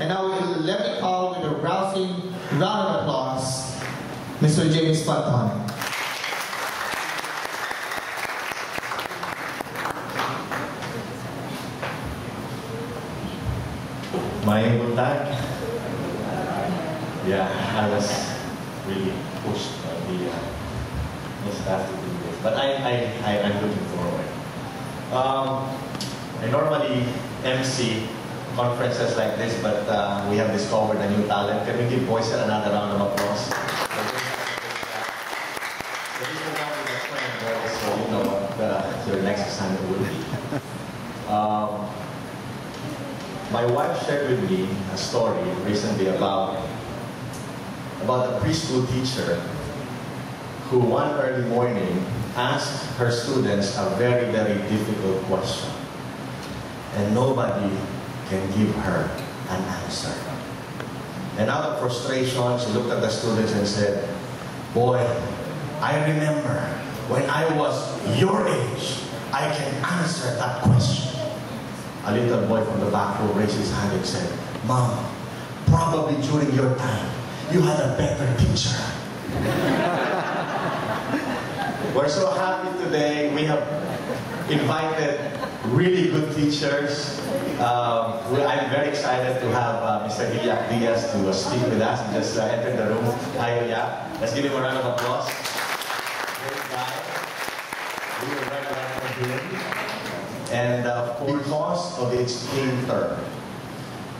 And now let me call with a rousing round of applause, Mr. James Fantone. My input. Yeah, I was really pushed by the staff to do this, but I'm looking forward. I normally MC conferences like this, but we have discovered a new talent. Can we give Boyce another round of applause? So this will come with a friend, Boyce, so you know what your next assignment will be. My wife shared with me a story recently about a preschool teacher who one early morning asked her students a very, very difficult question. And nobody can give her an answer. And out of frustration, she looked at the students and said, "Boy, I remember when I was your age, I can answer that question." A little boy from the back row raised his hand and said, "Mom, probably during your time, you had a better teacher." We're so happy today. We have invited really good teachers. I'm very excited to have Mr. Hilyak Diaz to speak with us. He just entered the room. Hi, Hilyak. Let's give him a round of applause. Great guy. We were very glad to him. And because of its painter,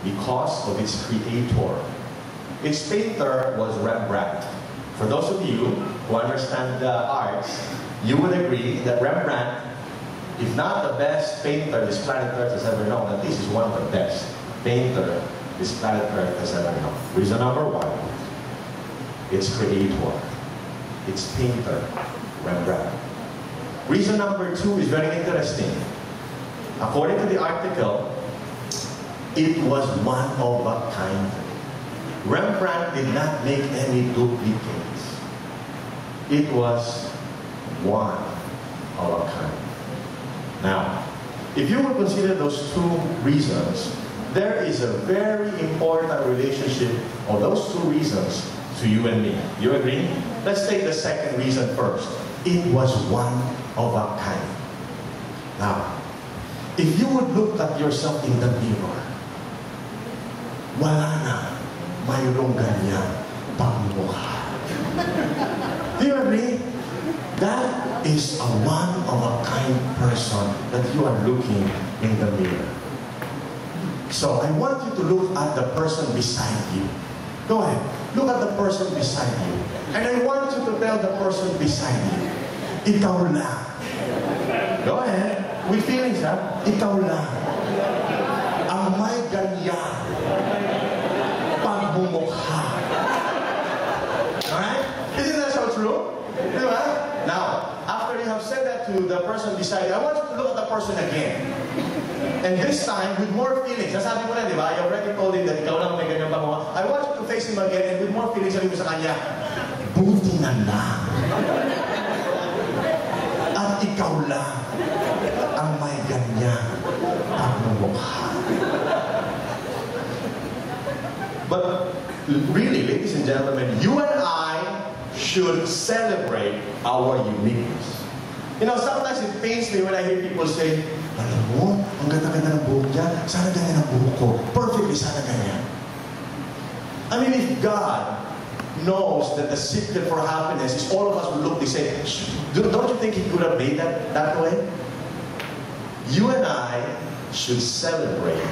because of its creator. Its painter was Rembrandt. For those of you who understand the arts, you would agree that Rembrandt, if not the best painter this planet Earth has ever known, at least is one of the best painter this planet Earth has ever known. Reason number one, its creator, its painter, Rembrandt. Reason number two is very interesting. According to the article, it was one of a kind. Rembrandt did not make any duplicates. It was one of a kind. Now, if you would consider those two reasons, there is a very important relationship of those two reasons to you and me. You agree? Let's take the second reason first. It was one of a kind. Now, if you would look at yourself in the mirror, wala na mayroong ganyan pagmumukha. Do you agree? That is a one-of-a-kind person that you are looking in the mirror. So I want you to look at the person beside you. Go ahead. Look at the person beside you. And I want you to tell the person beside you, ikaw lang. Go ahead. With feelings, ha? Ikaw lang. Ang may ganyan pagmumukha. Alright? Isn't that so true? Diba? Now, after you have said that to the person beside you, I want you to look at the person again. And this time, with more feelings. Nasabi mo na, di ba? You already told him that ikaw lang may ganyang pagmumukha. I want you to face him again and with more feelings, sabi mo sa kanya, buti na lang. At ikaw lang ang may ganyang pagmumukha. But really, ladies and gentlemen, you and I should celebrate our uniqueness. You know, sometimes it pains me when I hear people say, alam mo, ang ganda-ganda ng buhok niya, sana ganyan ang buhok ko. Perfectly, sana ganyan. I mean, if God knows that the secret for happiness is all of us will look the same, don't you think He could have made that way? You and I should celebrate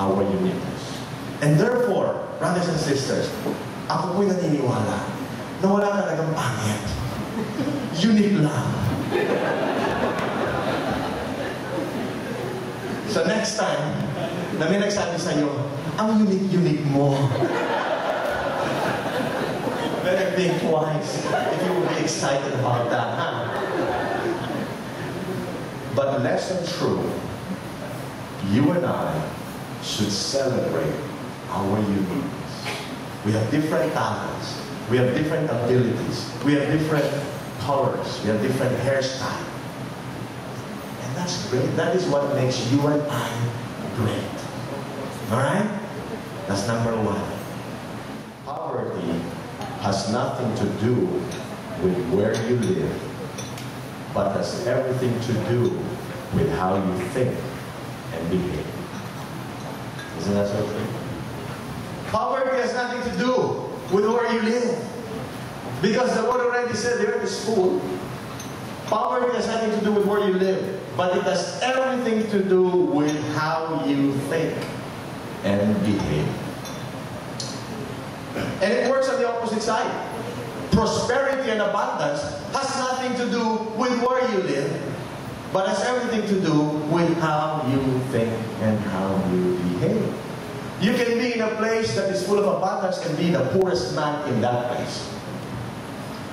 our uniqueness. And therefore, brothers and sisters, ako po'y naniniwala na wala talagang pangit. Unique lang. So next time, na may nagsabi sa'yo, ang unique-unique mo. Better think twice if you will be excited about that, huh? But lesson true, you and I should celebrate our uniqueness. We have different talents. We have different abilities. We have different colors. We have different hairstyle. And that's great. That is what makes you and I great. Alright? That's number one. Poverty has nothing to do with where you live, but has everything to do with how you think and behave. Isn't that so true? Poverty has nothing to do with where you live. Because the Lord already said there in the school, poverty has nothing to do with where you live, but it has everything to do with how you think and behave. And it works on the opposite side. Prosperity and abundance has nothing to do with where you live, but has everything to do with how you think and how you behave. You can be in a place that is full of abundance and be the poorest man in that place.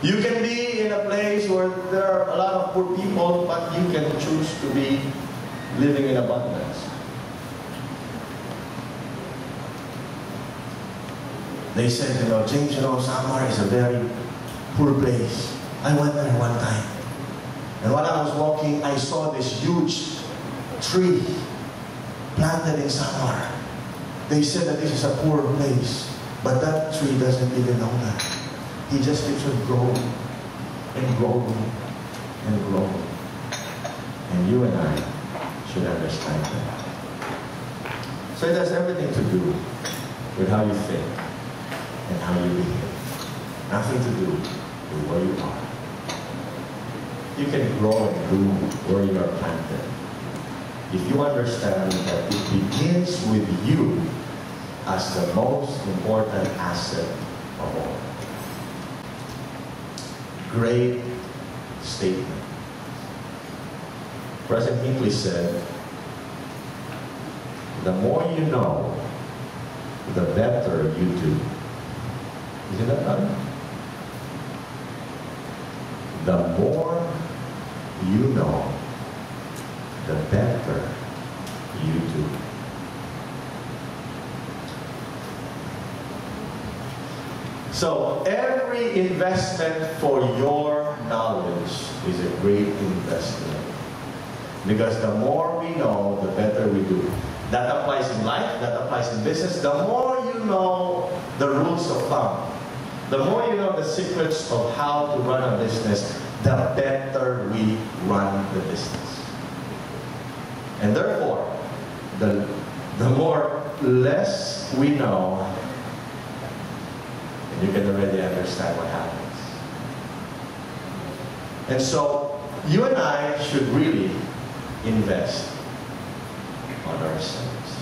You can be in a place where there are a lot of poor people, but you can choose to be living in abundance. They said, James, Samar is a very poor place. I went there one time. And while I was walking, I saw this huge tree planted in Samar. They said that this is a poor place, but that tree doesn't even know that. He just keeps on growing and growing and growing. And you and I should understand that. So it has everything to do with how you think and how you behave. Nothing to do with where you are. You can grow and bloom where you are planted. If you understand that it begins with you as the most important asset of all. Great statement. President Hinckley said, the more you know, the better you do. Isn't that right? The more you know, the better you do. So every investment for your knowledge is a great investment. Because the more we know, the better we do. That applies in life, that applies in business. The more you know the rules of thumb, the more you know the secrets of how to run a business, the better we run the business. And therefore, the more less we know, and you can already understand what happens. And so, you and I should really invest on ourselves.